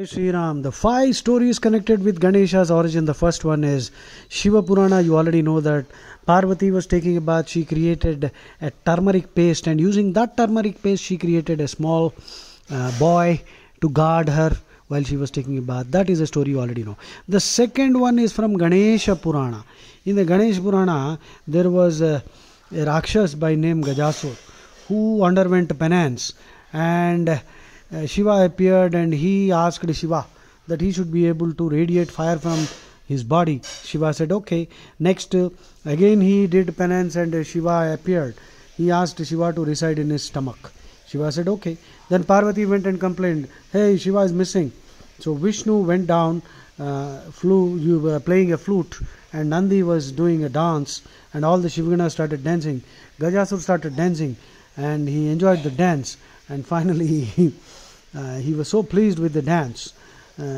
Sri Ram. The five stories connected with Ganesha's origin. The first one is Shiva Purana. You already know that Parvati was taking a bath. She created a turmeric paste, and using that turmeric paste, she created a small boy to guard her while she was taking a bath. That is a story you already know. The second one is from Ganesha Purana. In the Ganesh Purana, there was a Rakshas by name Gajasur who underwent penance, and Shiva appeared and he asked Shiva that he should be able to radiate fire from his body. Shiva said okay. Next, again he did penance and Shiva appeared. He asked Shiva to reside in his stomach. Shiva said okay. Then Parvati went and complained, hey, Shiva is missing. So Vishnu went down, playing a flute, and Nandi was doing a dance, and all the Shivaganas started dancing. Gajasur started dancing and he enjoyed the dance, and finally he was so pleased with the dance.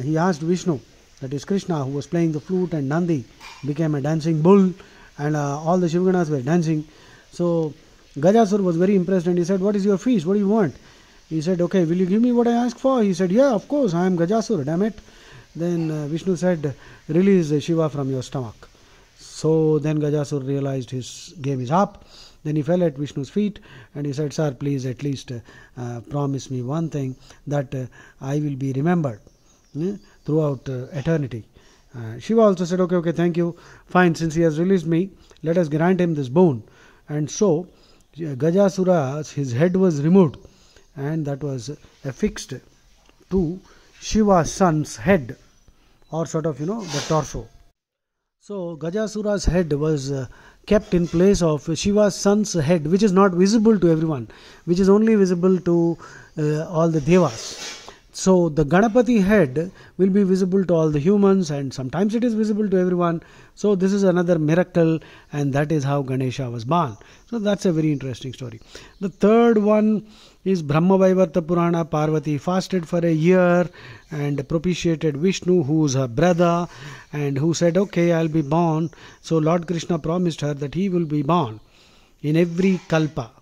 He asked Vishnu, that is Krishna, who was playing the flute, and Nandi became a dancing bull, and all the Shivaganas were dancing. So Gajasur was very impressed and he said, what is your feast? What do you want? He said, okay, will you give me what I asked for? He said, yeah, of course, I am Gajasur, damn it. Then Vishnu said, release Shiva from your stomach. So then Gajasur realized his game is up. Then he fell at Vishnu's feet and he said, sir, please at least promise me one thing, that I will be remembered throughout eternity. Shiva also said, okay, thank you. Fine, since he has released me, let us grant him this boon. And so Gajasura, his head was removed, and that was affixed to Shiva's son's head, or sort of, the torso. So Gajasura's head was kept in place of Shiva's son's head, which is not visible to everyone, which is only visible to all the devas. So the Ganapati head will be visible to all the humans, and sometimes it is visible to everyone. So this is another miracle, and that is how Ganesha was born. So that's a very interesting story. The third one is Brahma Vaivarta Purana. Parvati fasted for a year and propitiated Vishnu, who is her brother, and who said, okay, I'll be born. So Lord Krishna promised her that he will be born in every kalpa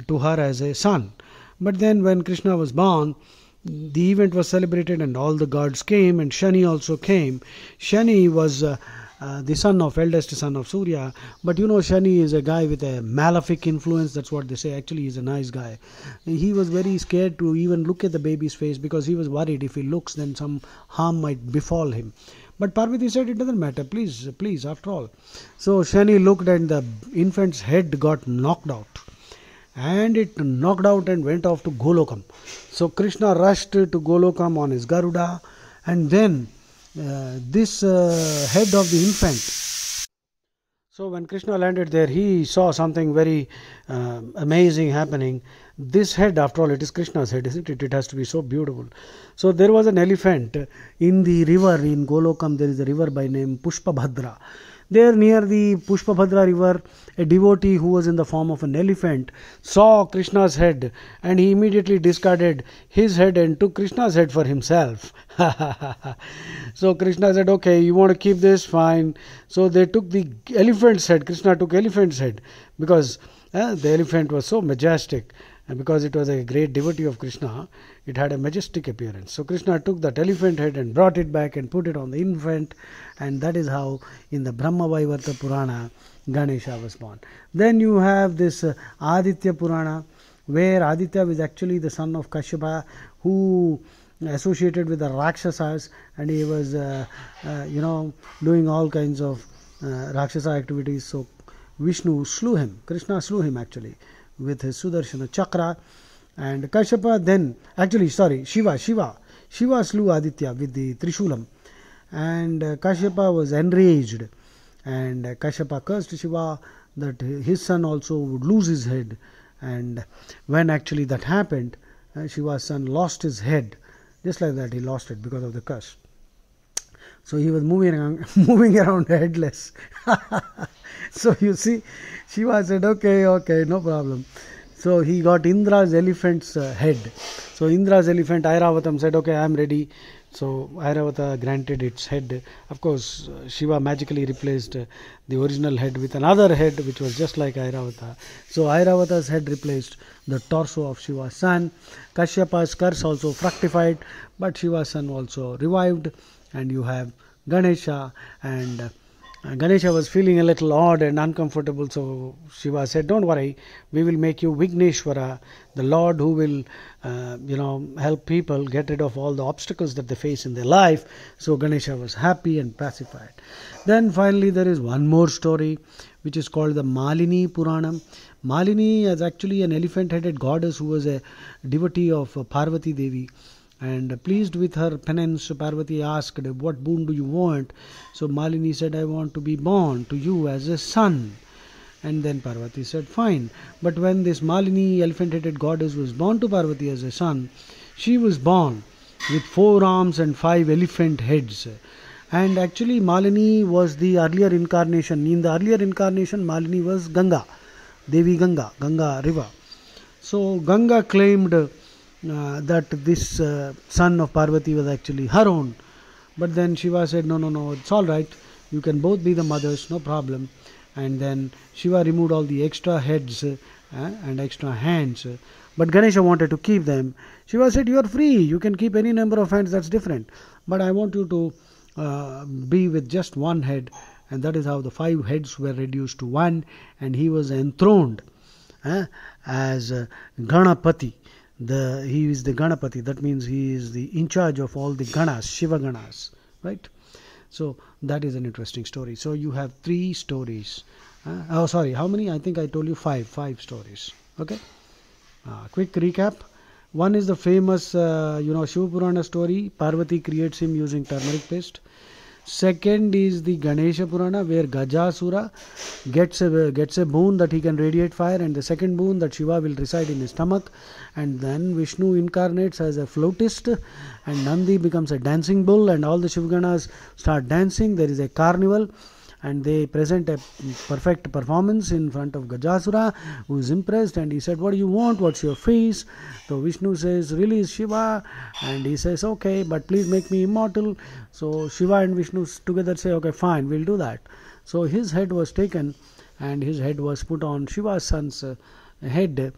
to her as a son. But then when Krishna was born, the event was celebrated and all the gods came, and Shani also came. Shani was the eldest son of Surya, but Shani is a guy with a malefic influence. That's what they say. Actually, he's a nice guy. He was very scared to even look at the baby's face, because he was worried if he looks, then some harm might befall him. But Parvati said, it doesn't matter, please, after all. So Shani looked and the infant's head got knocked out. And it knocked out and went off to Golokam. So Krishna rushed to Golokam on his Garuda, and then this head of the infant. So when Krishna landed there, he saw something very amazing happening. This head, after all, it is Krishna's head, isn't it? It has to be so beautiful. So there was an elephant in the river in Golokam. There is a river by name Pushpabhadra. There near the Pushpabhadra river, a devotee who was in the form of an elephant saw Krishna's head, and he immediately discarded his head and took Krishna's head for himself. So Krishna said, okay, you want to keep this? Fine. So they took the elephant's head. Krishna took elephant's head because the elephant was so majestic. And because it was a great devotee of Krishna, it had a majestic appearance. So Krishna took that elephant head and brought it back and put it on the infant. And that is how in the Brahma Vaivarta Purana, Ganesha was born. Then you have this Aditya Purana, where Aditya was actually the son of Kashyapa, who associated with the Rakshasas, and he was doing all kinds of Rakshasa activities. So Vishnu slew him, Krishna slew him actually, with his Sudarshana Chakra. And Kashyapa then, Shiva slew Aditya with the Trishulam. And Kashyapa was enraged, and Kashyapa cursed Shiva that his son also would lose his head. And when actually that happened, Shiva's son lost his head. Just like that, he lost it because of the curse. So he was moving around headless. So you see, Shiva said, okay, no problem. So he got Indra's elephant's head. So Indra's elephant Airavatam said, okay, I am ready. So Airavata granted its head. Of course, Shiva magically replaced the original head with another head which was just like Airavata. So Airavata's head replaced the torso of Shiva's son. Kashyapa's curse also fructified, but Shiva's son also revived. And you have Ganesha, and Ganesha was feeling a little odd and uncomfortable, so Shiva said, don't worry, we will make you Vigneshwara, the Lord who will help people get rid of all the obstacles that they face in their life. So Ganesha was happy and pacified. Then finally there is one more story which is called the Malini Puranam. Malini is actually an elephant-headed goddess who was a devotee of Parvati Devi. And pleased with her penance, Parvati asked, what boon do you want? So Malini said, I want to be born to you as a son. And then Parvati said, fine. But when this Malini, elephant-headed goddess, was born to Parvati as a son, she was born with 4 arms and 5 elephant heads. And actually Malini was the earlier incarnation. In the earlier incarnation, Malini was Ganga, Devi Ganga, Ganga river. So Ganga claimed that this son of Parvati was actually her own. But then Shiva said, no, it's all right. You can both be the mothers, no problem. And then Shiva removed all the extra heads and extra hands. But Ganesha wanted to keep them. Shiva said, you are free. You can keep any number of hands, that's different. But I want you to be with just one head. And that is how the 5 heads were reduced to 1. And he was enthroned as Ganapati. He is the Ganapati, that means he is the in charge of all the Ganas, Shiva Ganas, right? So that is an interesting story. So you have 3 stories. How many? I think I told you 5 stories. Okay. Quick recap. One is the famous, Shiva Purana story. Parvati creates him using turmeric paste. Second is the Ganesha Purana, where Gajasura gets a boon that he can radiate fire, and the second boon that Shiva will reside in his stomach. And then Vishnu incarnates as a flautist, and Nandi becomes a dancing bull, and all the Shivganas start dancing. There is a carnival, and they present a perfect performance in front of Gajasura, who is impressed, and he said, what do you want? What's your fees? So Vishnu says, release Shiva, and he says, okay, but please make me immortal. So Shiva and Vishnu together say, okay, fine, we'll do that. So his head was taken, and his head was put on Shiva's son's head,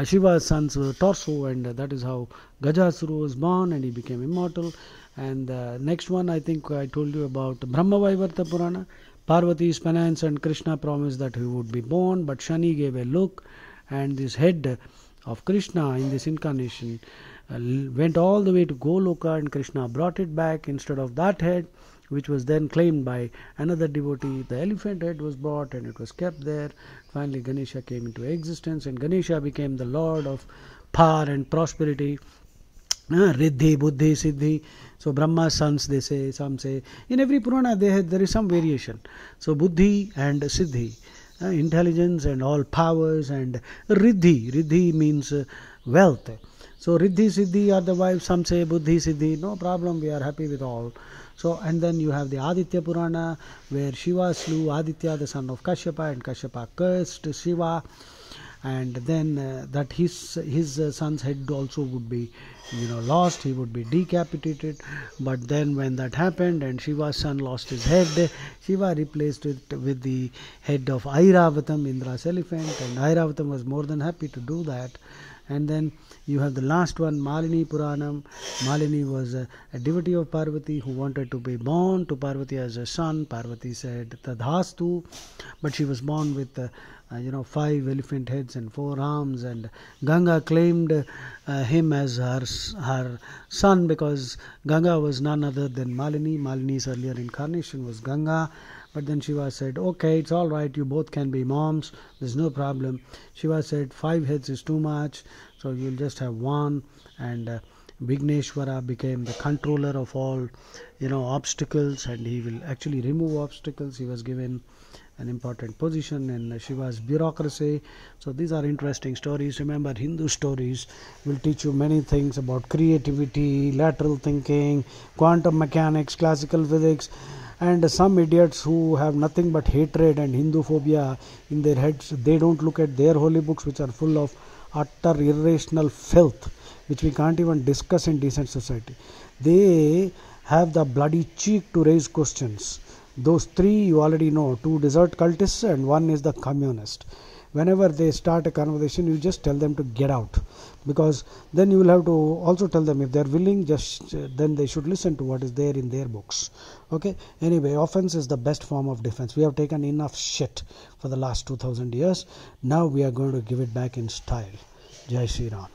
Shiva's son's torso, and that is how Gajasura was born, and he became immortal. And next one, I think I told you about Brahma Vaivarta Purana. Parvati's penance and Krishna promised that he would be born, but Shani gave a look, and this head of Krishna in this incarnation went all the way to Goloka, and Krishna brought it back instead of that head, which was then claimed by another devotee. The elephant head was brought and it was kept there. Finally Ganesha came into existence, and Ganesha became the lord of power and prosperity. Riddhi, Buddhi, Siddhi. So Brahma's sons, they say, some say. In every Purana there is some variation. So Buddhi and Siddhi, intelligence and all powers, and Riddhi. Riddhi means wealth. So Riddhi, Siddhi are the wives. Some say Buddhi, Siddhi. No problem, we are happy with all. So, and then you have the Aditya Purana, where Shiva slew Aditya, the son of Kashyapa, and Kashyapa cursed Shiva. And then that his son's head also would be lost, he would be decapitated. But then when that happened and Shiva's son lost his head, Shiva replaced it with the head of Airavatam, Indra's elephant, and Airavatam was more than happy to do that. And then you have the last one, Malini Puranam. Malini was a devotee of Parvati who wanted to be born to Parvati as a son. Parvati said Tadhastu, but she was born with 5 elephant heads and 4 arms, and Ganga claimed him as her son, because Ganga was none other than Malini. Malini's earlier incarnation was Ganga. But then Shiva said, okay, it's all right, you both can be moms, there's no problem. Shiva said 5 heads is too much, so you'll just have 1. And Vigneshwara became the controller of all obstacles, and he will actually remove obstacles. He was given an important position in Shiva's bureaucracy. So these are interesting stories. Remember, Hindu stories will teach you many things about creativity, lateral thinking, quantum mechanics, classical physics, and some idiots who have nothing but hatred and Hindu phobia in their heads, they don't look at their holy books, which are full of utter irrational filth, which we can't even discuss in decent society. They have the bloody cheek to raise questions. Those three you already know, two desert cultists and one is the communist. Whenever they start a conversation, you just tell them to get out, because then you will have to also tell them, if they are willing, just then they should listen to what is there in their books. Okay, anyway, offense is the best form of defense. We have taken enough shit for the last 2000 years. Now we are going to give it back in style. Jai Shri Ram.